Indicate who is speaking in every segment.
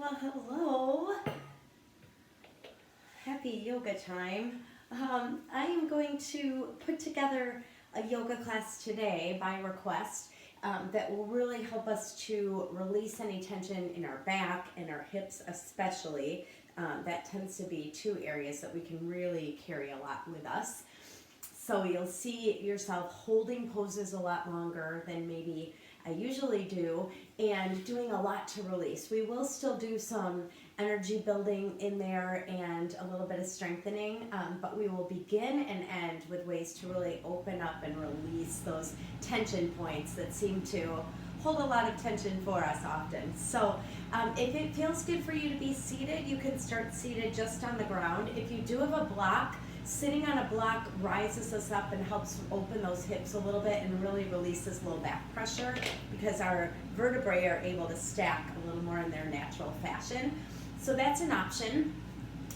Speaker 1: Well, hello. Happy yoga time. I am going to put together a yoga class today by request that will really help us to release any tension in our back and our hips especially. That tends to be two areas that we can really carry a lot with us. So you'll see yourself holding poses a lot longer than maybe I usually do, and doing a lot to release. We will still do some energy building in there and a little bit of strengthening, but we will begin and end with ways to really open up and release those tension points that seem to hold a lot of tension for us often. So if it feels good for you to be seated, you can start seated just on the ground. If you do have a block, sitting on a block rises us up and helps open those hips a little bit and really releases low back pressure because our vertebrae are able to stack a little more in their natural fashion. So that's an option.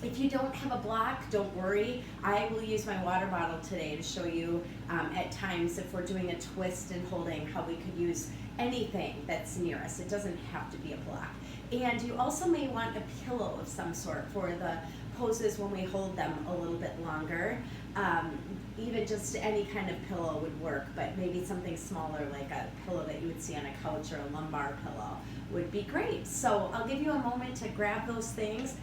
Speaker 1: If you don't have a block, don't worry. I will use my water bottle today to show you at times if we're doing a twist and holding how we could use anything that's near us. It doesn't have to be a block. And you also may want a pillow of some sort for the poses when we hold them a little bit longer. Even just any kind of pillow would work, but maybe something smaller like a pillow that you would see on a couch or a lumbar pillow would be great. So I'll give you a moment to grab those things.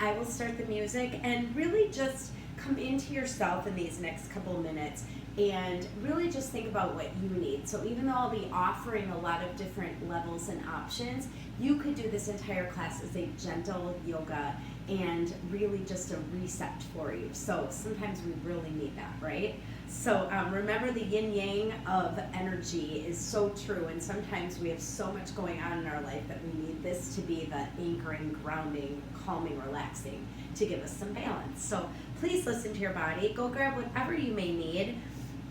Speaker 1: I will start the music and really just come into yourself in these next couple of minutes and really just think about what you need. So even though I'll be offering a lot of different levels and options, you could do this entire class as a gentle yoga and really just a reset for you. So sometimes we really need that, right? So remember, the yin yang of energy is so true, and sometimes we have so much going on in our life that we need this to be the anchoring, grounding, calming, relaxing to give us some balance. So please listen to your body. Go grab whatever you may need.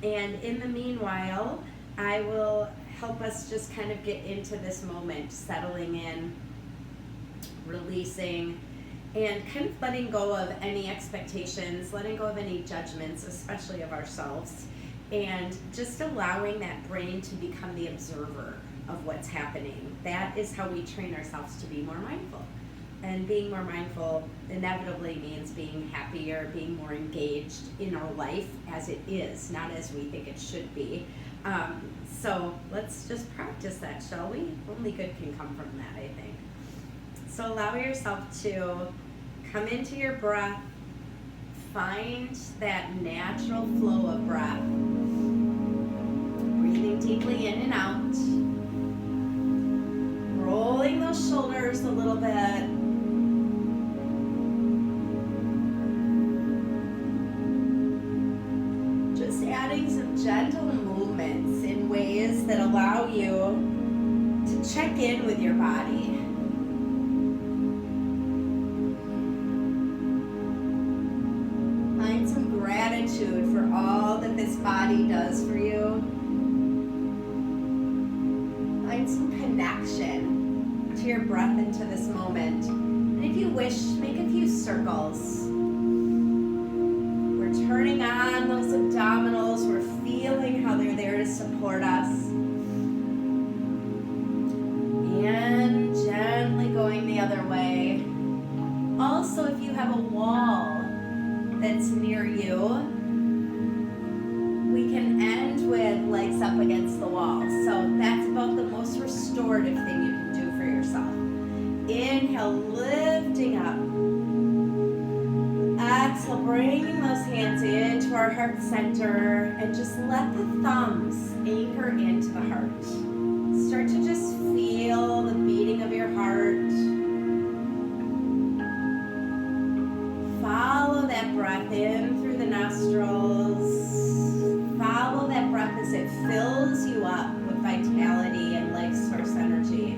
Speaker 1: And in the meanwhile, I will help us just kind of get into this moment, settling in, releasing, and kind of letting go of any expectations, letting go of any judgments, especially of ourselves, and just allowing that brain to become the observer of what's happening. That is how we train ourselves to be more mindful. And being more mindful inevitably means being happier, being more engaged in our life as it is, not as we think it should be. So let's just practice that, shall we? Only good can come from that, I think. So allow yourself to come into your breath, find that natural flow of breath, breathing deeply in and out, rolling those shoulders a little bit, just adding some gentle movements in ways that allow you to check in with your body. Find some gratitude for all that this body does for you. Find some connection to your breath into this moment. And if you wish, make a few circles. We're turning on those abdominals. We're feeling how they're there to support us. And gently going the other way. Also, if you have a wall that's near you, we can end with legs up against the wall. So that's about the most restorative thing you can do for yourself. Inhale, lifting up. Exhale, bringing those hands into our heart center and just let the thumbs anchor into the heart. Start to just feel the beating of your heart. Follow that breath in through the nostrils. Follow that breath as it fills you up with vitality and life source energy.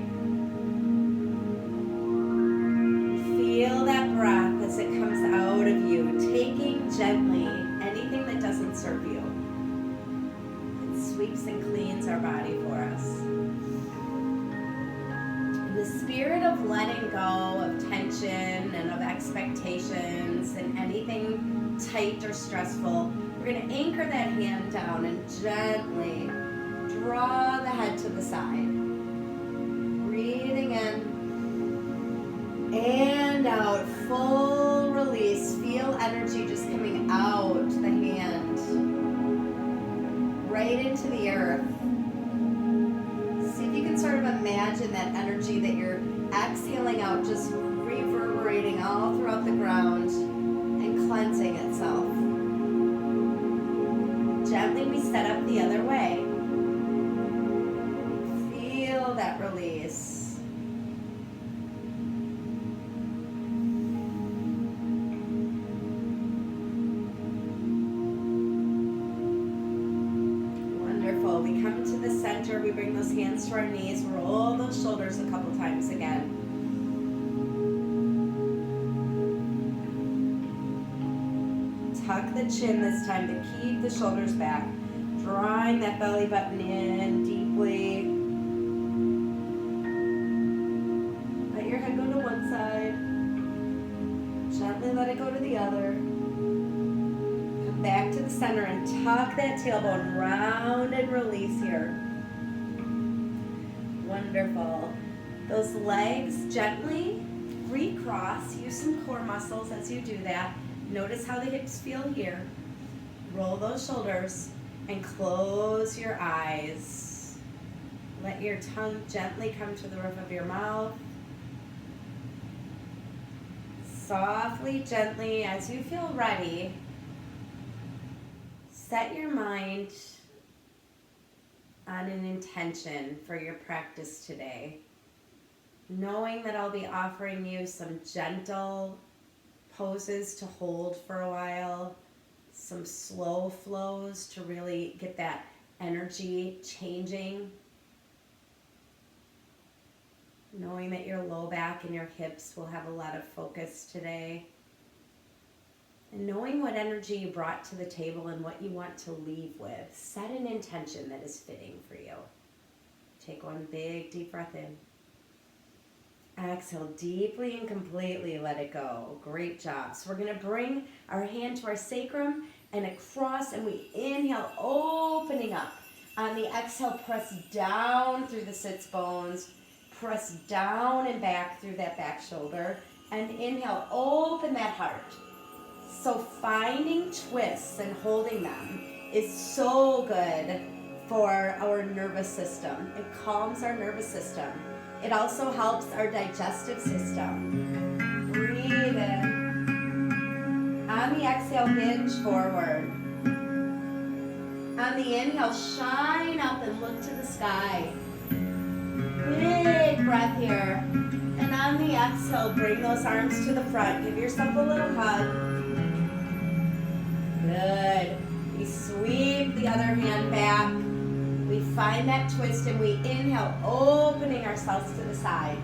Speaker 1: Feel that breath as it comes out of you, taking gently anything that doesn't serve you. It sweeps and cleans our body for us. In the spirit of letting go of tension and of expectations and anything tight or stressful, we're going to anchor that hand down and gently draw the head to the side. Breathing in full release. Feel energy just coming out the hand, right into the earth. See if you can sort of imagine that energy that you're exhaling out, just reverberating all throughout the ground and cleansing itself. Gently we set up the other way. Feel that release. We come to the center, we bring those hands to our knees, roll those shoulders a couple times again. Tuck the chin this time to keep the shoulders back, drawing that belly button in deeply. Let your head go to one side, gently let it go to the other. Back to the center and tuck that tailbone round and release here. Wonderful. Those legs gently recross. Use some core muscles as you do that. Notice how the hips feel here. Roll those shoulders and close your eyes. Let your tongue gently come to the roof of your mouth. Softly, gently, as you feel ready, set your mind on an intention for your practice today, knowing that I'll be offering you some gentle poses to hold for a while, some slow flows to really get that energy changing, knowing that your low back and your hips will have a lot of focus today. And knowing what energy you brought to the table and what you want to leave with, set an intention that is fitting for you. Take one big deep breath in. Exhale deeply and completely, let it go. Great job. So we're going to bring our hand to our sacrum and across, and we inhale, opening up. On the exhale, press down through the sits bones. Press down and back through that back shoulder. And inhale, open that heart. So finding twists and holding them is so good for our nervous system. It calms our nervous system. It also helps our digestive system. Breathe in. On the exhale, hinge forward. On the inhale, shine up and look to the sky. Big breath here. And on the exhale, bring those arms to the front. Give yourself a little hug. Good. We sweep the other hand back. We find that twist and we inhale, opening ourselves to the side.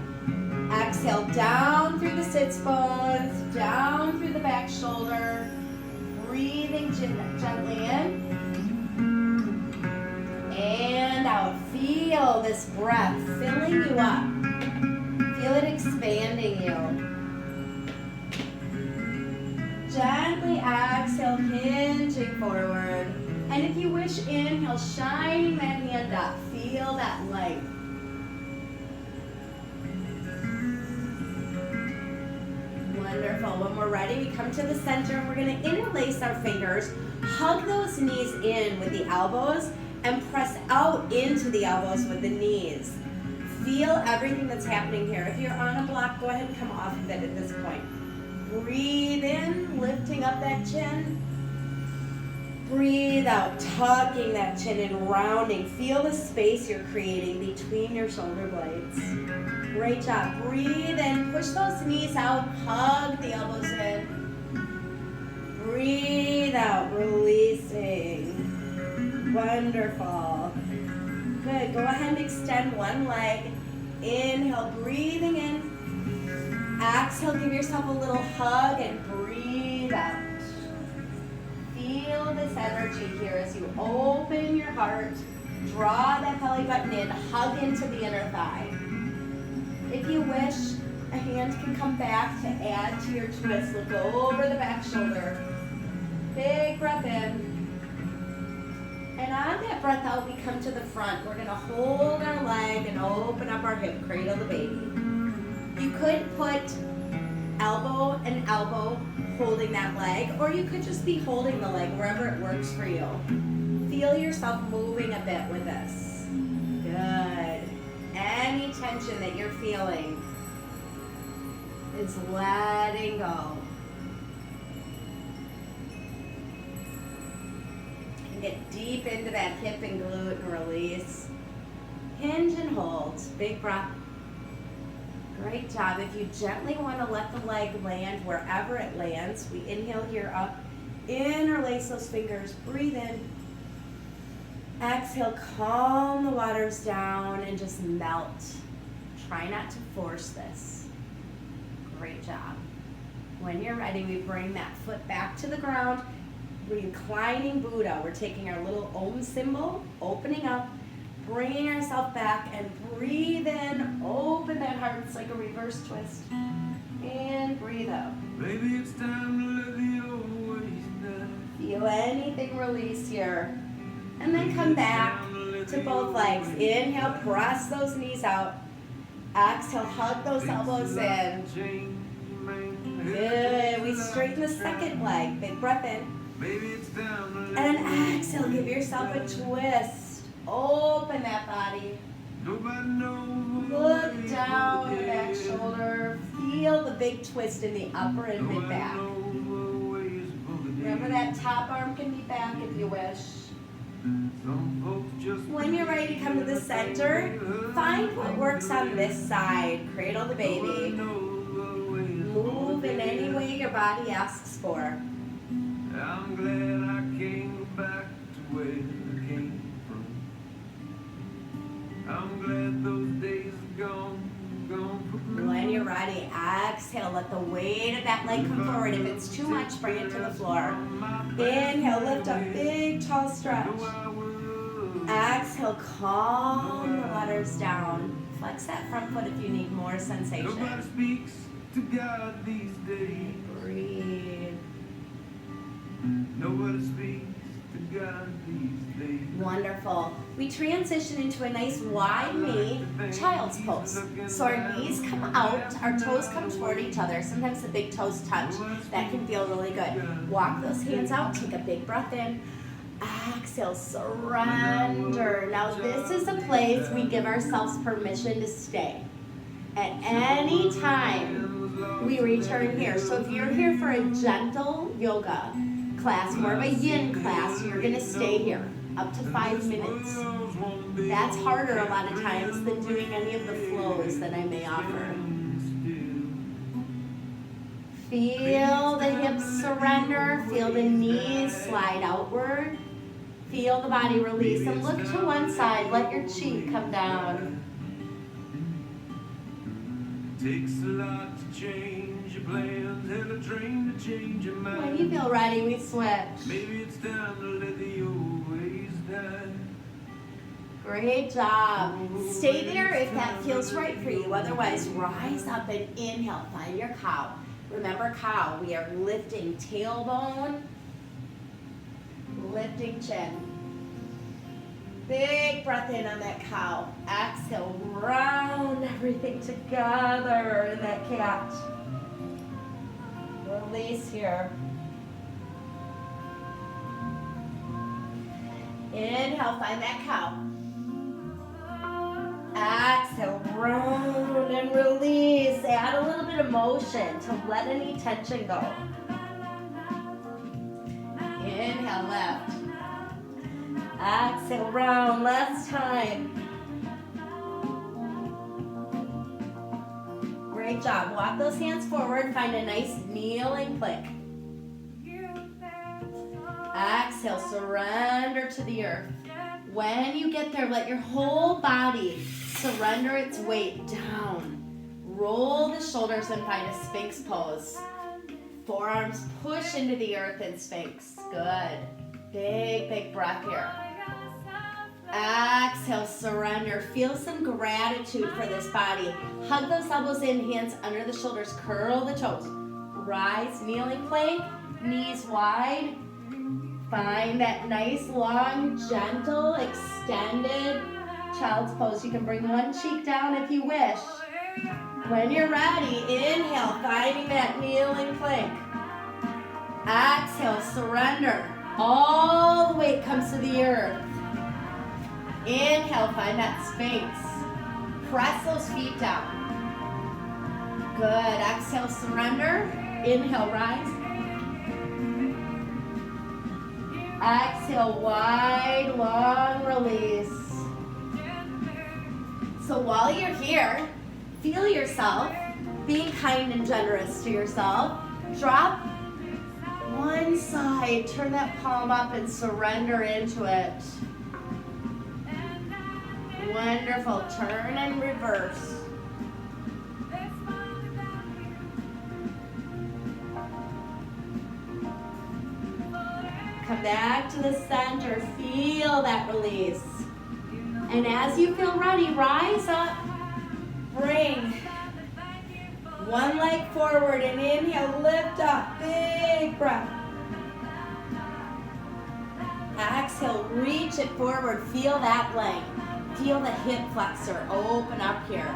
Speaker 1: Exhale, down through the sits bones, down through the back shoulder. Breathing gently in. And out. Feel this breath filling you up. Feel it expanding you. Gently exhale, hinging forward. And if you wish, inhale, shining that hand up. Feel that light. Wonderful. When we're ready, we come to the center and we're going to interlace our fingers. Hug those knees in with the elbows and press out into the elbows with the knees. Feel everything that's happening here. If you're on a block, go ahead and come off of it at this point. Breathe in, lifting up that chin. Breathe out, tucking that chin and rounding. Feel the space you're creating between your shoulder blades. Great job. Breathe in, push those knees out, hug the elbows in. Breathe out, releasing. Wonderful. Good. Go ahead and extend one leg. Inhale, breathing in. Exhale, give yourself a little hug and breathe out. Feel this energy here as you open your heart, draw that belly button in, hug into the inner thigh. If you wish, a hand can come back to add to your twist. Look over the back shoulder. Big breath in. And on that breath out, we come to the front. We're going to hold our leg and open up our hip, cradle the baby. You could put elbow and elbow holding that leg, or you could just be holding the leg wherever it works for you. Feel yourself moving a bit with this. Good. Any tension that you're feeling is letting go. And get deep into that hip and glute and release. Hinge and hold. Big breath. Great job. If you gently want to let the leg land wherever it lands, we inhale here up. Interlace those fingers. Breathe in. Exhale, calm the waters down and just melt. Try not to force this. Great job. When you're ready, we bring that foot back to the ground. Reclining Buddha. We're taking our little Om symbol, opening up, bringing ourselves back, and breathe in. Open that heart. It's like a reverse twist. And breathe out.
Speaker 2: Maybe it's time to let the old ways die.
Speaker 1: Feel anything release here. And then come back to both legs. Inhale, press those knees out. Exhale, hug those elbows in. Good. We straighten the second leg. Big breath in. And exhale, give yourself a twist. Open that body. Look down the back shoulder. Feel the big twist in the upper and mid back. Remember that top arm can be back if you wish. When you're ready to come to the center, find what works on this side. Cradle the baby. Move in any way your body asks for.
Speaker 2: I'm glad I came back to where I came from. I'm glad those days are gone.
Speaker 1: When you're ready, exhale. Let the weight of that leg come forward. If it's too much, bring it to the floor. Inhale, lift up, big, tall stretch. Exhale, calm the waters down. Flex that front foot if you need more sensation.
Speaker 2: Nobody speaks to God these days.
Speaker 1: Breathe.
Speaker 2: Nobody speaks to God these days.
Speaker 1: Wonderful. We transition into a nice wide knee, child's pose. So our knees come out, our toes come toward each other. Sometimes the big toes touch. That can feel really good. Walk those hands out, take a big breath in. Exhale, surrender. Now this is a place we give ourselves permission to stay. At any time, we return here. So if you're here for a gentle yoga class, more of a yin class, you're gonna stay here up to 5 minutes. That's harder a lot of times than doing any of the flows that I may offer. Feel the hips surrender, feel the knees slide outward. Feel the body release and look to one side, let your cheek come down.
Speaker 2: Takes a lot to change your plans and a train to change your mind.
Speaker 1: When you feel ready, we switch.
Speaker 2: Maybe it's time to let the old ways die.
Speaker 1: Great job. Stay there if that feels right for you. Otherwise, rise up and inhale. Find your cow. Remember cow, we are lifting tailbone, lifting chin. Big breath in on that cow. Exhale, round everything together in that cat. Release here. Inhale, find that cow. Exhale, round and release. Add a little bit of motion to let any tension go. Inhale, lift. Exhale, round. Last time. Great job. Walk those hands forward. Find a nice kneeling plank. Exhale, surrender to the earth. When you get there, let your whole body surrender its weight down. Roll the shoulders and find a Sphinx pose. Forearms push into the earth in Sphinx. Good. Big, big breath here. Exhale, surrender. Feel some gratitude for this body. Hug those elbows in, hands under the shoulders, curl the toes. Rise, kneeling plank, knees wide. Find that nice, long, gentle, extended child's pose. You can bring one cheek down if you wish. When you're ready, inhale, finding that that kneeling plank. Exhale, surrender. All the weight comes to the earth. Inhale, find that Sphinx. Press those feet down. Good. Exhale, surrender. Inhale, rise. Exhale, wide, long release. So while you're here, feel yourself being kind and generous to yourself. Drop one side, turn that palm up and surrender into it. Wonderful. Turn and reverse. Come back to the center. Feel that release. And as you feel ready, rise up. Bring one leg forward and inhale, lift up. Big breath. Exhale, reach it forward. Feel that leg. Feel the hip flexor open up here.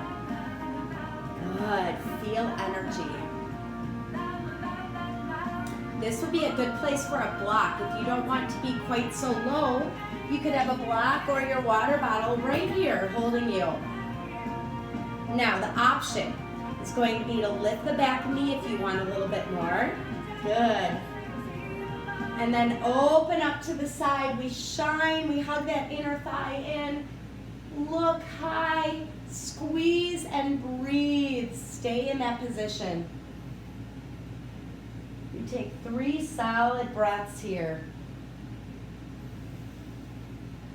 Speaker 1: Good. Feel energy. This would be a good place for a block. If you don't want to be quite so low, you could have a block or your water bottle right here holding you. Now the option is going to be to lift the back knee if you want a little bit more. Good. And then open up to the side. We shine, we hug that inner thigh in. Look high, squeeze and breathe. Stay in that position. You take 3 solid breaths here.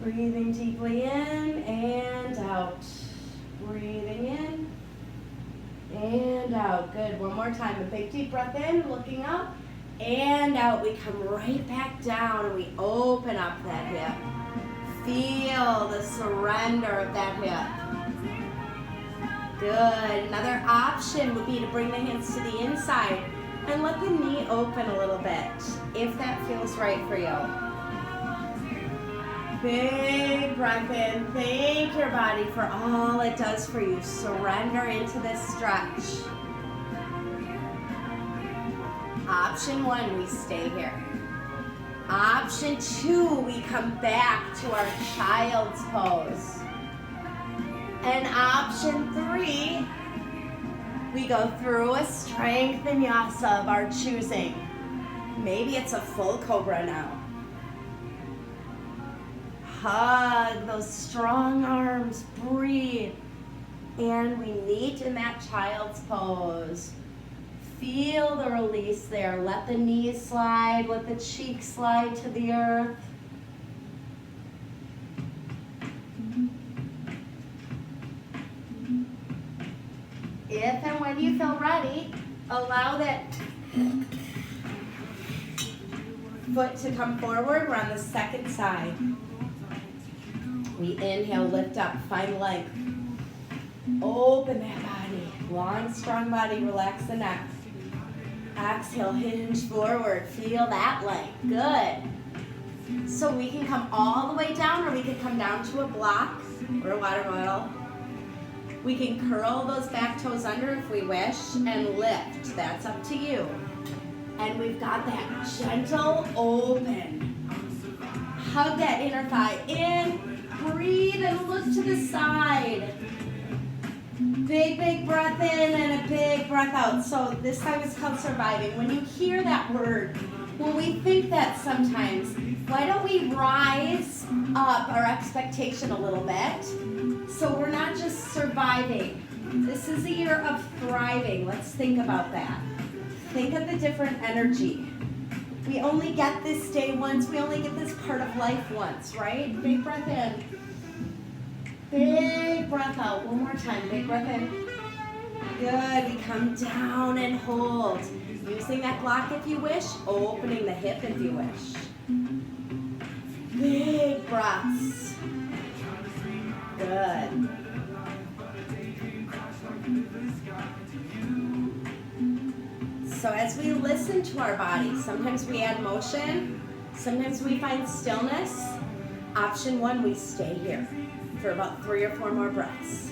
Speaker 1: Breathing deeply in and out. Breathing in and out. Good. One more time. A big deep breath in, looking up and out. We come right back down and we open up that hip. Feel the surrender of that hip. Good. Another option would be to bring the hands to the inside and let the knee open a little bit, if that feels right for you. Big breath in. Thank your body for all it does for you. Surrender into this stretch. Option 1, we stay here. Option 2, we come back to our child's pose. And option 3, we go through a strength vinyasa of our choosing. Maybe it's a full cobra now. Hug those strong arms, breathe. And we meet in that child's pose. Feel the release there. Let the knees slide, let the cheeks slide to the earth. If and when you feel ready, allow that foot to come forward. We're on the second side. We inhale, lift up, find length. Open that body. Long, strong body, relax the neck. Exhale, hinge forward. Feel that length. Good. So we can come all the way down, or we can come down to a block or a water bottle. We can curl those back toes under if we wish and lift. That's up to you. And we've got that gentle open. Hug that inner thigh in. Breathe and look to the side. Big, big breath in and a big breath out. So this time is called surviving. When you hear that word, when we think that sometimes, why don't we rise up our expectation a little bit? So we're not just surviving. This is a year of thriving. Let's think about that. Think of the different energy. We only get this day once. We only get this part of life once, right? Big breath in. Big breath out. One more time. Big breath in. Good. We come down and hold. Using that block if you wish. Opening the hip if you wish. Big breaths. Good. So as we listen to our body, sometimes we add motion, sometimes we find stillness. Option 1, we stay here for about 3 or 4 more breaths.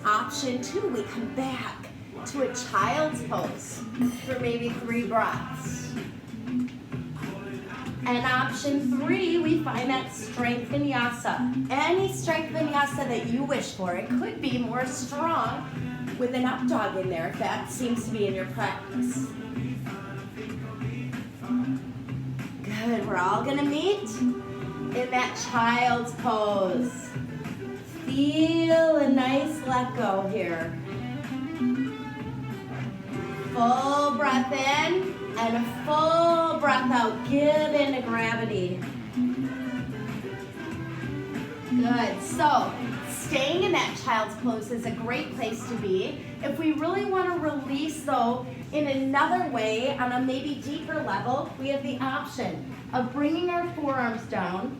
Speaker 1: Option 2, we come back to a child's pose for maybe 3 breaths. And option 3, we find that strength vinyasa. Any strength vinyasa that you wish for. It could be more strong with an up dog in there if that seems to be in your practice. Good, we're all gonna meet in that child's pose. Feel a nice let go here. Full breath in and a full breath out. Give into gravity. Good, so staying in that child's pose is a great place to be. If we really want to release though in another way on a maybe deeper level, we have the option of bringing our forearms down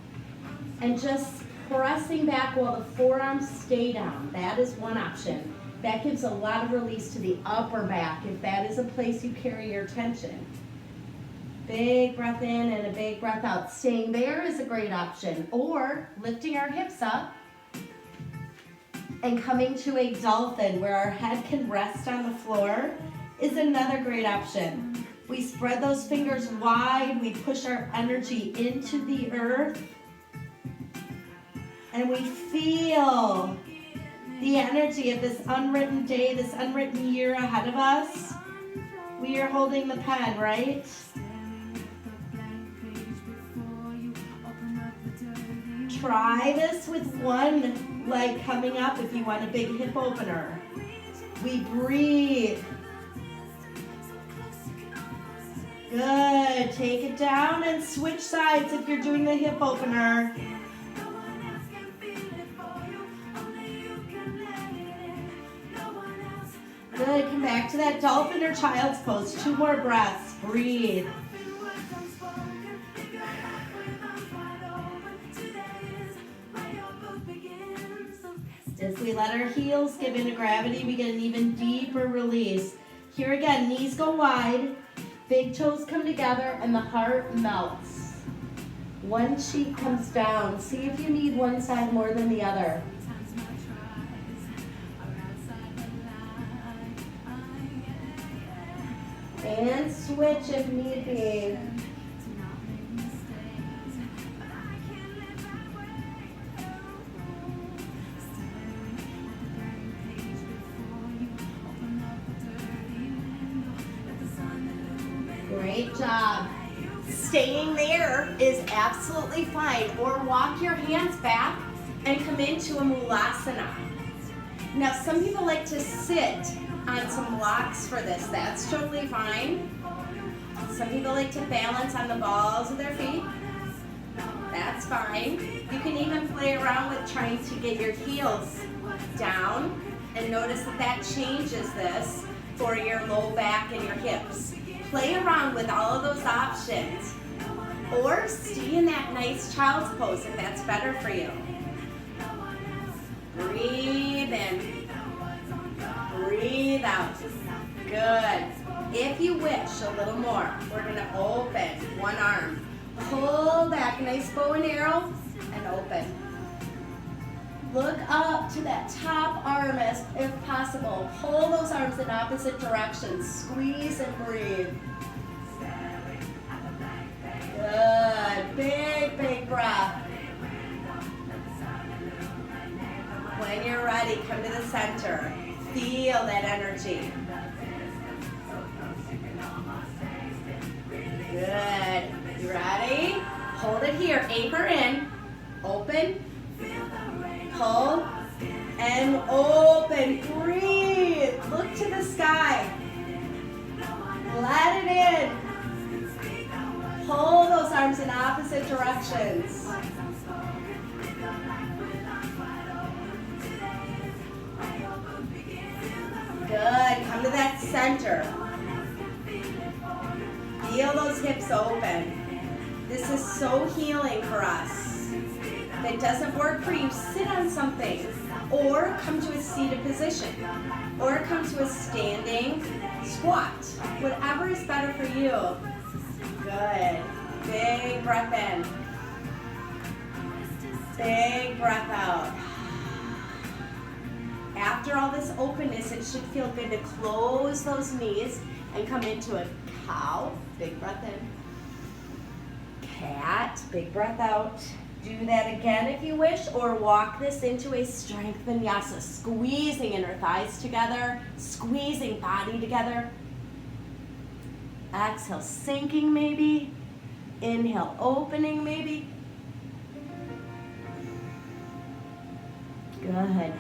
Speaker 1: and just pressing back while the forearms stay down. That is one option. That gives a lot of release to the upper back if that is a place you carry your tension. Big breath in and a big breath out. Staying there is a great option. Or lifting our hips up and coming to a dolphin where our head can rest on the floor is another great option. We spread those fingers wide, we push our energy into the earth, and we feel the energy of this unwritten day, this unwritten year ahead of us. We are holding the pen, right? Try this with one leg coming up if you want a big hip opener. We breathe. Good. Take it down and switch sides if you're doing the hip opener. Good. Come back to that dolphin or child's pose. 2 more breaths. Breathe. As we let our heels give into gravity, we get an even deeper release. Here again, knees go wide, big toes come together, and the heart melts. One cheek comes down. See if you need one side more than the other. And switch if need be. Great job. Staying there is absolutely fine. Or walk your hands back and come into a Mulasana. Now, some people like to sit on some blocks for this. That's totally fine. Some people like to balance on the balls of their feet. That's fine. You can even play around with trying to get your heels down and notice that that changes this for your low back and your hips. Play around with all of those options. Or stay in that nice child's pose if that's better for you. Breathe in. Breathe out. Good. If you wish a little more, we're going to open one arm. Pull back, nice bow and arrow, and open. Look up to that top arm if possible. Pull those arms in opposite directions. Squeeze and breathe. Good. Big, big breath. When you're ready, come to the center. Feel that energy. Good. You ready? Hold it here. Anchor in. Open. Pull. And open. Breathe. Look to the sky. Let it in. Pull those arms in opposite directions. Good. Come to that center. Feel those hips open. This is so healing for us. If it doesn't work for you, sit on something. Or come to a seated position. Or come to a standing squat. Whatever is better for you. Good. Big breath in. Big breath out. After all this openness, it should feel good to close those knees and come into a cow. Big breath in. Cat. Big breath out. Do that again if you wish, or walk this into a strength vinyasa, squeezing inner thighs together, squeezing body together. Exhale, sinking maybe. Inhale, opening maybe. Good.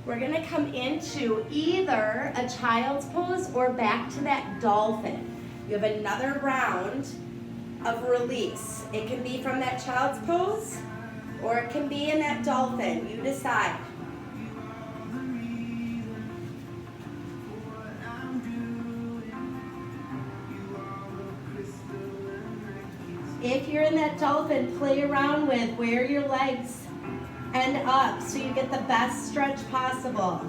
Speaker 1: We're gonna come into either a child's pose or back to that dolphin. You have another round of release. It can be from that child's pose or it can be in that dolphin. You decide. If you're in that dolphin, play around with where your legs end up so you get the best stretch possible.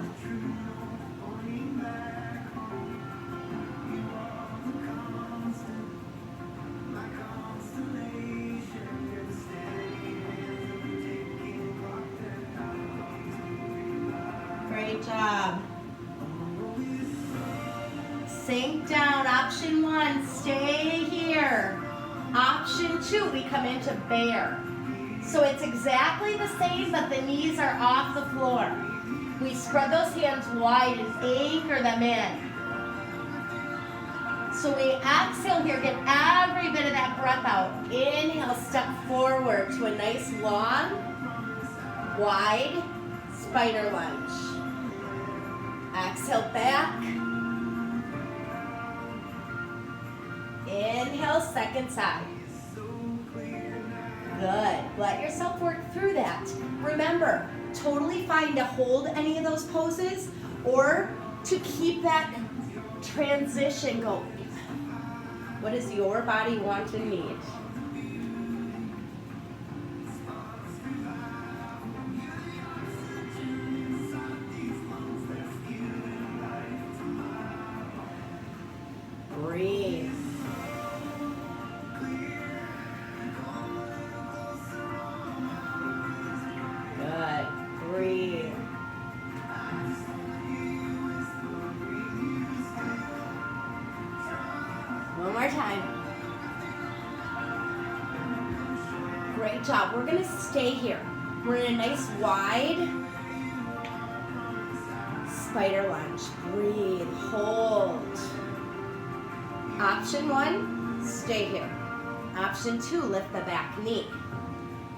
Speaker 1: Great job. Sink down. Option 1, stay here. Option 2, we come into bear. So it's exactly the same, but the knees are off the floor. We spread those hands wide and anchor them in. So we exhale here, get every bit of that breath out. Inhale, step forward to a nice long, wide spider lunge. Exhale back. Inhale, second side. Good. Let yourself work through that. Remember, totally fine to hold any of those poses or to keep that transition going. What does your body want and need? Breathe. Good. Breathe. One more time. Great job. We're going to stay here. We're in a nice wide spider lunge. Breathe. Hold. Option 1, stay here. Option 2, lift the back knee.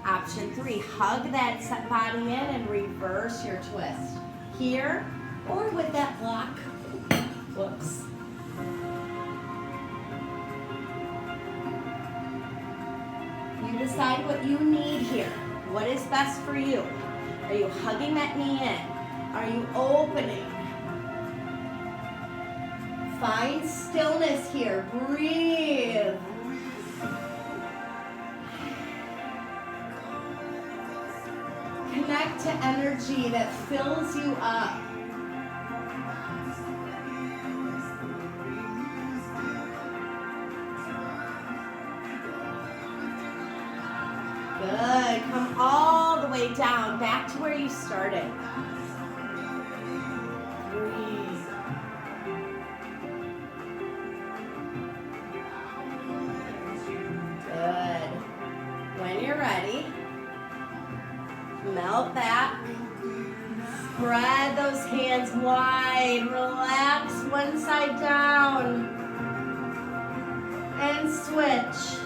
Speaker 1: Option 3, hug that set body in and reverse your twist. Here or with that block. Whoops. You decide what you need here. What is best for you? Are you hugging that knee in? Are you opening? Find stillness here. Breathe. Connect to energy that fills you up. Good. Come all the way down, back to where you started. Breathe. Good. When you're ready, melt back. Spread those hands wide. Relax one side down. And switch.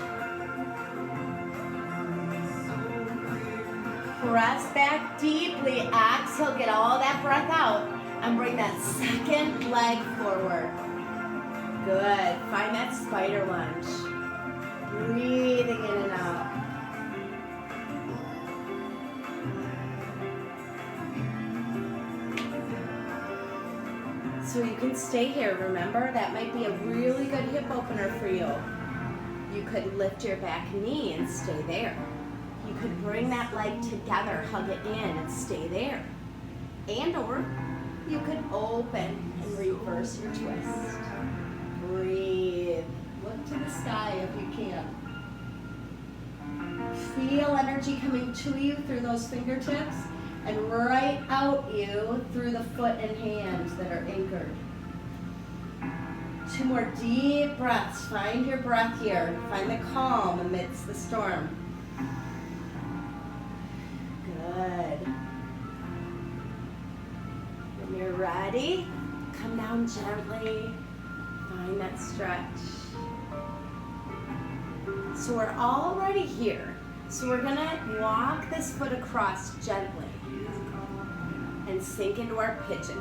Speaker 1: Press back deeply. Exhale, get all that breath out. And bring that second leg forward. Good. Find that spider lunge. Breathing in and out. So you can stay here. Remember, that might be a really good hip opener for you. You could lift your back knee and stay there. You could bring that leg together, hug it in, and stay there. And or you could open and reverse your twist. Breathe. Look to the sky if you can. Feel energy coming to you through those fingertips and right out you through the foot and hands that are anchored. 2 more deep breaths. Find your breath here. Find the calm amidst the storm. Good. When you're ready, come down gently. Find that stretch. So we're already here. So we're gonna walk this foot across gently and sink into our pigeon.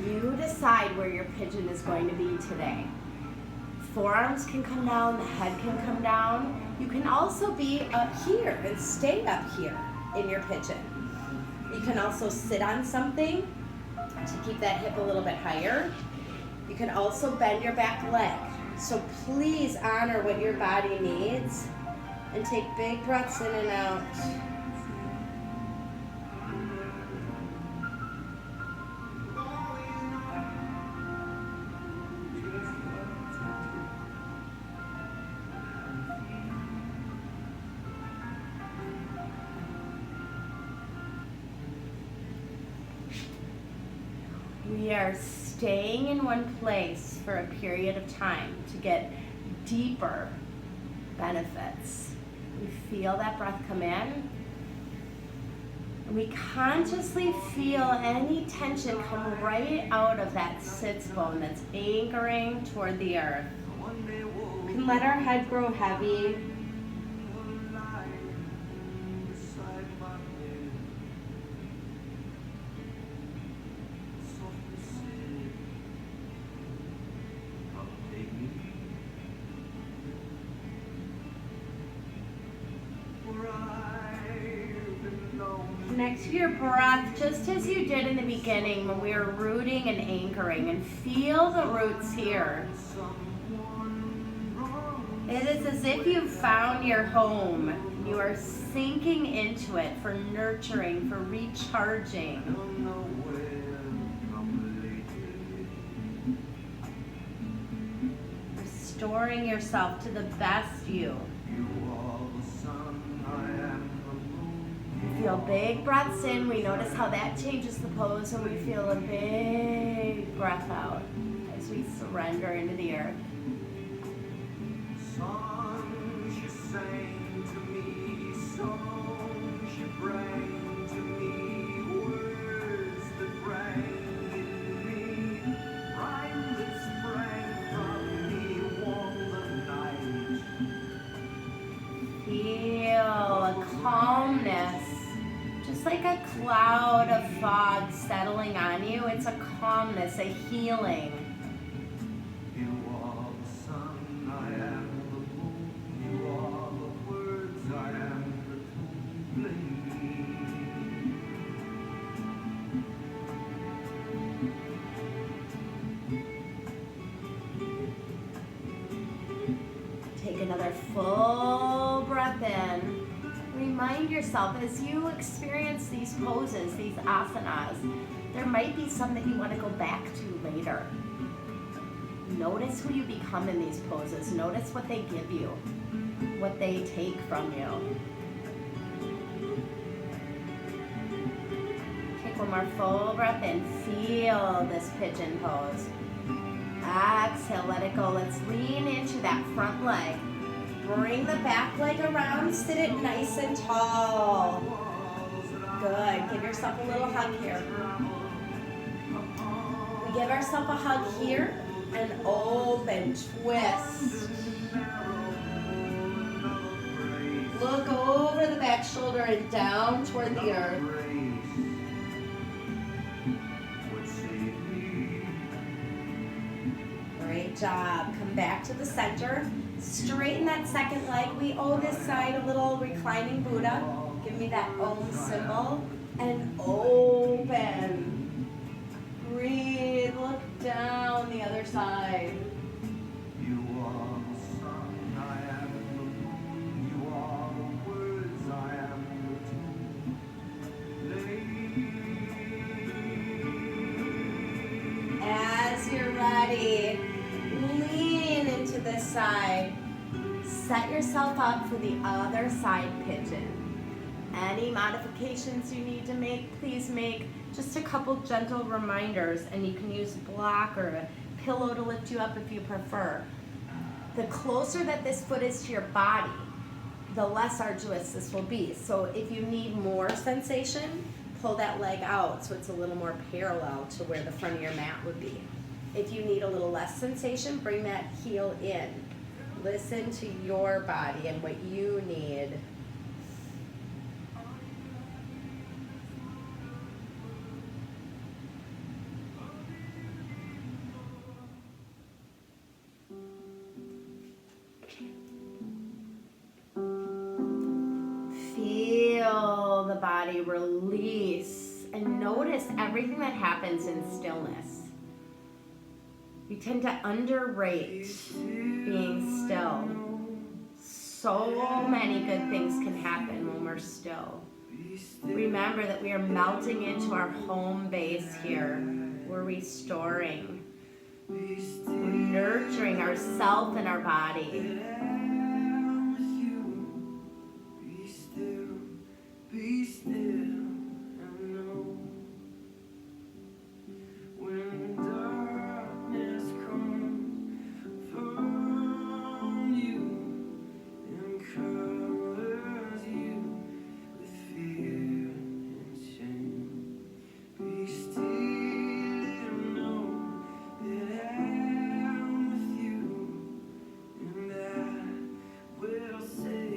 Speaker 1: You decide where your pigeon is going to be today. Forearms can come down, the head can come down. You can also be up here and stay up here in your pigeon. You can also sit on something to keep that hip a little bit higher. You can also bend your back leg. So please honor what your body needs and take big breaths in and out. We are staying in one place for a period of time to get deeper benefits. We feel that breath come in. And we consciously feel any tension come right out of that sits bone that's anchoring toward the earth. We can let our head grow heavy. Connect to your breath just as you did in the beginning when we were rooting and anchoring, and feel the roots here. It is as if you've found your home. You are sinking into it for nurturing, for recharging. Restoring yourself to the best you. Feel big breaths in. We notice how that changes the pose, and we feel a big breath out as we surrender into the earth.
Speaker 2: Songs you sang to me, songs you bring to me, words that rang in me, rhyme that sprang from me, warm the night.
Speaker 1: Feel a calmness. Just like a cloud of fog settling on you, it's a calmness, a healing.
Speaker 2: You are the sun, I am the moon. You are the words, I am the tune.
Speaker 1: Take another full breath in. Remind yourself as you experience these poses, these asanas, there might be some that you want to go back to later. Notice who you become in these poses. Notice what they give you, what they take from you. Take one more full breath in. Feel this pigeon pose. Exhale, let it go. Let's lean into that front leg. Bring the back leg around, sit it nice and tall. Good, give yourself a little hug here. We give ourselves a hug here, and open, twist. Look over the back shoulder and down toward the earth. Great job, come back to the center. Straighten that second leg. We owe this side a little reclining Buddha. Give me that Om symbol. And open. Breathe. Look down the other side.
Speaker 2: You are the sun, I am the moon. You are the words, I am the tune.
Speaker 1: As you're ready, lean into this side. Set yourself up for the other side pigeon. Any modifications you need to make, please make. Just a couple gentle reminders, and you can use a block or a pillow to lift you up if you prefer. The closer that this foot is to your body, the less arduous this will be. So if you need more sensation, pull that leg out so it's a little more parallel to where the front of your mat would be. If you need a little less sensation, bring that heel in. Listen to your body and what you need. Feel the body release and notice everything that happens in stillness. We tend to underrate being still. So many good things can happen when we're still. Remember that we are melting into our home base here. We're restoring. We're nurturing ourself and our body.
Speaker 2: Be still and know when darkness comes from you and covers you with fear and shame. Be still and know that I'm with you and I will say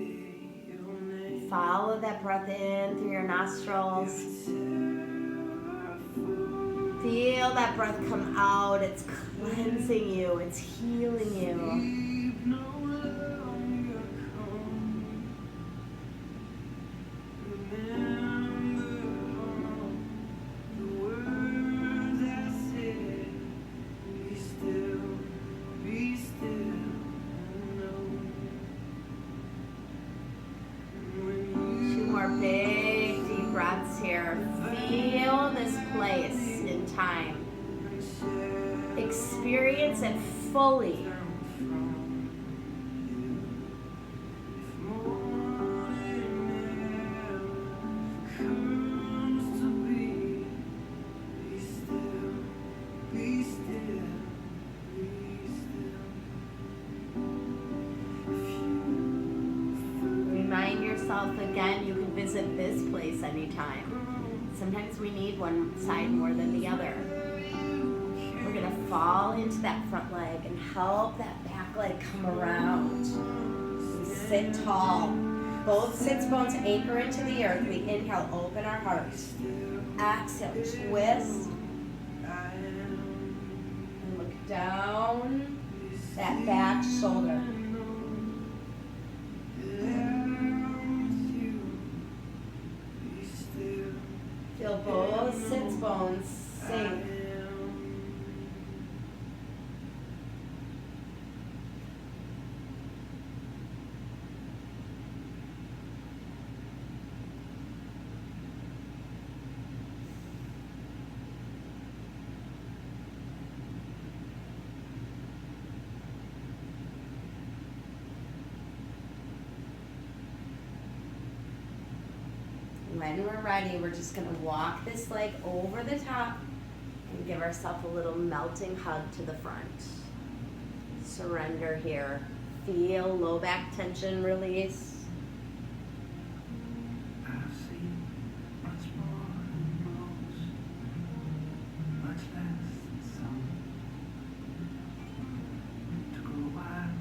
Speaker 2: your name.
Speaker 1: Follow that breath in through your nostrils. Feel that breath come out. It's cleansing you. It's healing you. Big deep breaths here. Feel this place in time. Experience it fully. Remind yourself again, you can visit this place anytime. Sometimes we need one side more than the other. We're going to fall into that front leg and help that back leg come around. And sit tall. Both sits bones anchor into the earth. We inhale, open our hearts. Exhale, twist. And look down that back shoulder. Feel both sits bones sink. When we're ready, we're just going to walk this leg over the top and give ourselves a little melting hug to the front. Surrender here. Feel low back tension release.
Speaker 2: I've seen much more than most, much less than some. To grow wild,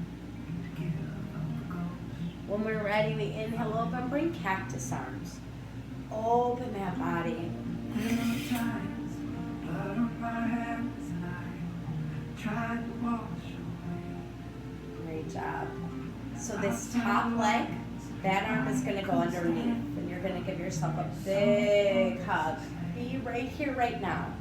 Speaker 2: to give up the ghost.
Speaker 1: When we're ready, we inhale open, bring cactus arms. Open that body.
Speaker 2: There were times, blood on my hands, and I tried to wash away.
Speaker 1: Great job. So this top leg, that arm is going to go underneath, and you're going to give yourself a big hug. Be right here, right now.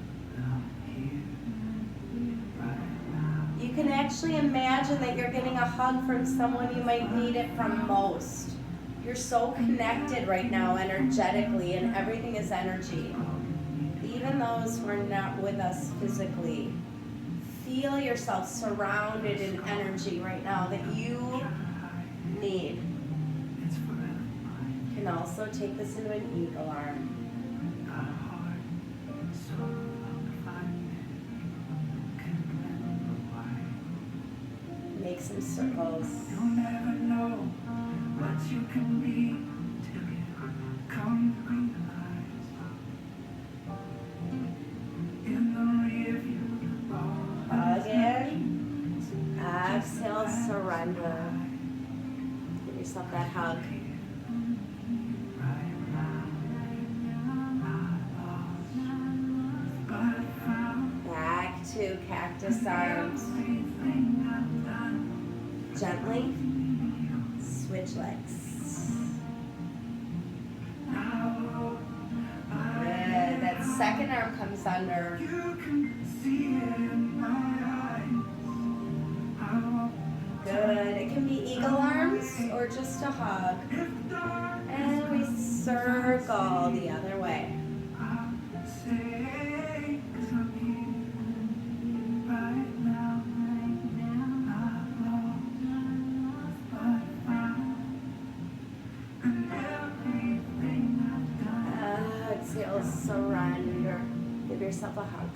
Speaker 1: You can actually imagine that you're getting a hug from someone you might need it from most. You're so connected right now energetically, and everything is energy. Even those who are not with us physically, feel yourself surrounded in energy right now that you need. can also take this into an eagle arm.
Speaker 2: Got a heart so undefined, can't remember why.
Speaker 1: Make some circles.
Speaker 2: You'll never know what you can be till you come to realize. In the rearview, all
Speaker 1: Again. Exhale, surrender. Give yourself that hug. Back to cactus arms. Gently switch legs. Good. That second arm comes under.
Speaker 2: You can see it in my eyes.
Speaker 1: Good. It can be eagle arms or just a hug. And we circle the other way. Exhale, surrender. Give yourself a hug.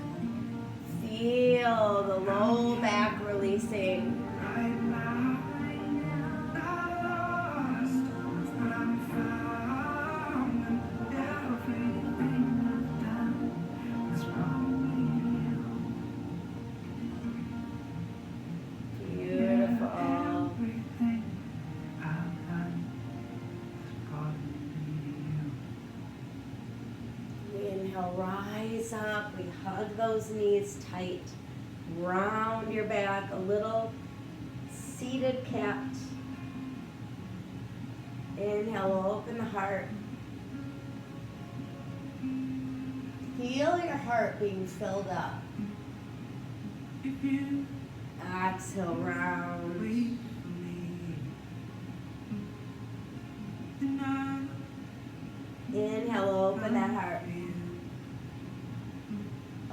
Speaker 1: Feel the low back releasing. Beautiful. We inhale, rise up. We hug those knees tight. Round your back, a little seated cat. Inhale, open the heart. Feel your heart being filled up. Exhale, round. Inhale, open that heart.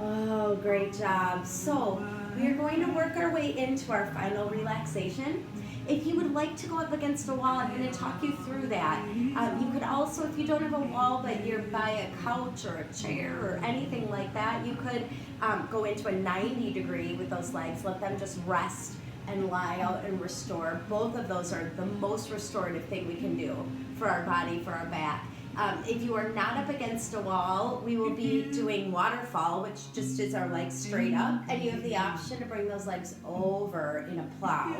Speaker 1: Oh, great job. So, we are going to work our way into our final relaxation. If you would like to go up against a wall, I'm going to talk you through that. You could also, if you don't have a wall, but you're by a couch or a chair or anything like that, you could go into a 90-degree with those legs. Let them just rest and lie out and restore. Both of those are the most restorative thing we can do for our body, for our back. If you are not up against a wall, we will be doing waterfall, which just is our legs straight up, and you have the option to bring those legs over in a plow,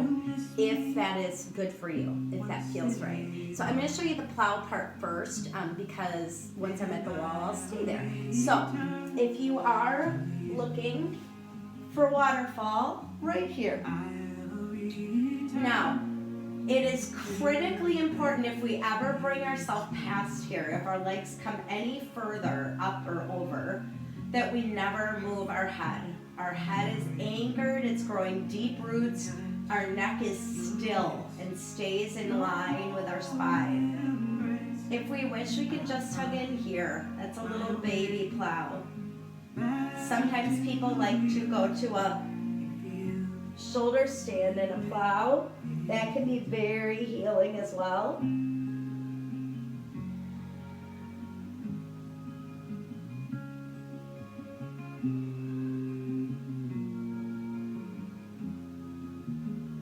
Speaker 1: if that is good for you, if that feels right. So I'm going to show you the plow part first, because once I'm at the wall, I'll stay there. So if you are looking for waterfall, right here. Now, it is critically important if we ever bring ourselves past here, if our legs come any further up or over, that we never move our head. Our head is anchored, it's growing deep roots, our neck is still and stays in line with our spine. If we wish, we can just hug in here. That's a little baby plow. Sometimes people like to go to a shoulder stand and a plow. That can be very healing as well.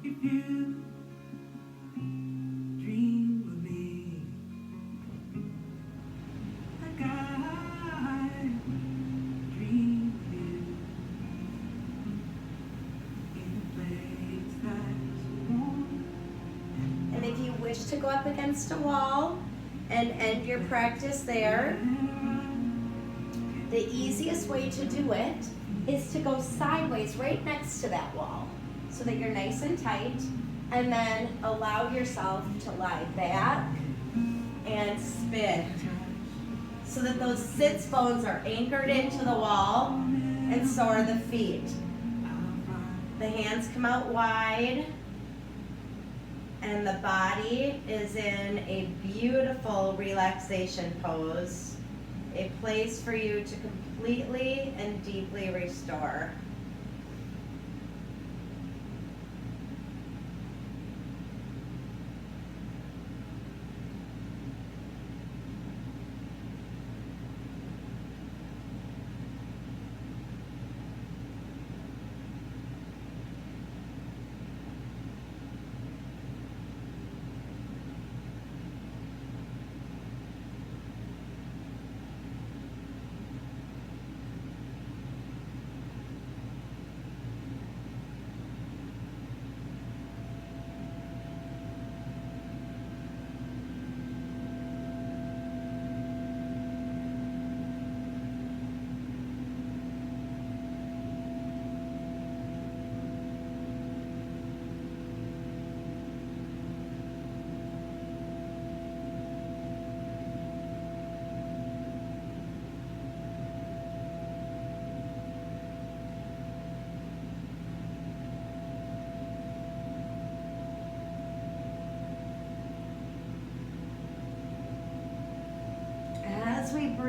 Speaker 2: If you dream of me, like I dream of you, in a place that's warm.
Speaker 1: And if you wish to go up against a wall and end your practice there, the easiest way to do it is to go sideways right next to that wall so that you're nice and tight, and then allow yourself to lie back and spin so that those sits bones are anchored into the wall, and so are the feet. The hands come out wide, and the body is in a beautiful relaxation pose, a place for you to completely and deeply restore.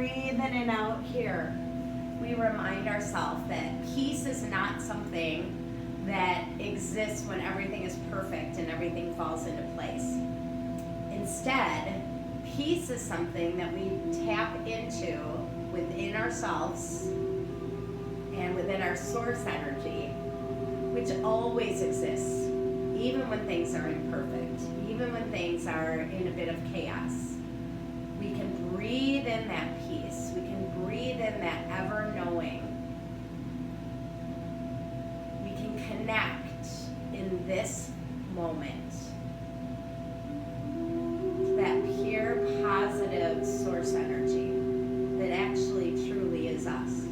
Speaker 1: breathe in and out here, we remind ourselves that peace is not something that exists when everything is perfect and everything falls into place. Instead, peace is something that we tap into within ourselves and within our source energy, which always exists, even when things are imperfect, even when things are in a bit of chaos. We can breathe in that peace. We can breathe in that ever-knowing. We can connect in this moment to that pure, positive source energy that actually truly is us.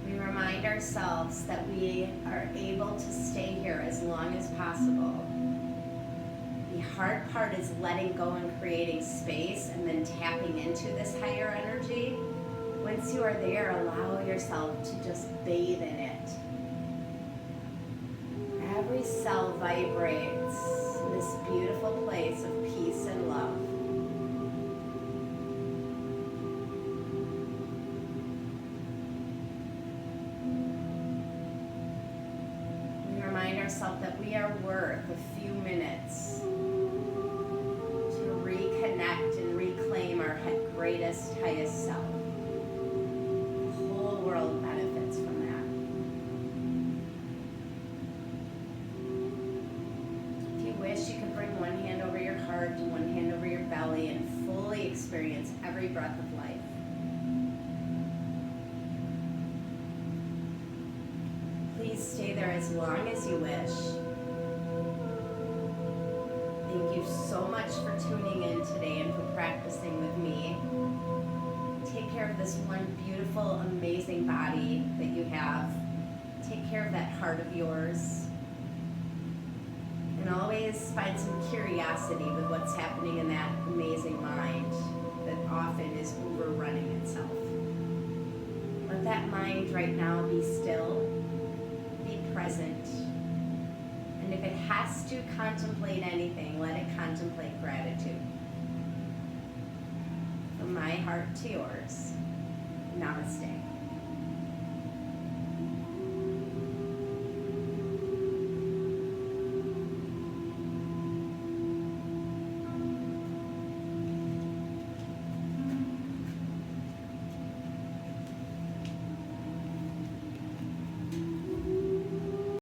Speaker 1: We remind ourselves that we are able to stay here as long as possible. The hard part is letting go and creating space and then tapping into this higher energy. Once you are there, allow yourself to just bathe in it. Every cell vibrates in this beautiful place of peace and love. We remind ourselves that we are worth a few minutes to reconnect and reclaim our greatest, highest self. The whole world benefits from that. If you wish, you can bring one hand over your heart and one hand over your belly and fully experience every breath of life. Please stay there as long as you wish. Thank you so much for tuning in today and for practicing with me. Take care of this one beautiful, amazing body that you have. Take care of that heart of yours. And always find some curiosity with what's happening in that amazing mind that often is overrunning itself. Let that mind right now be still, be present. And if it has to contemplate anything, let it contemplate gratitude. From my heart to yours, namaste.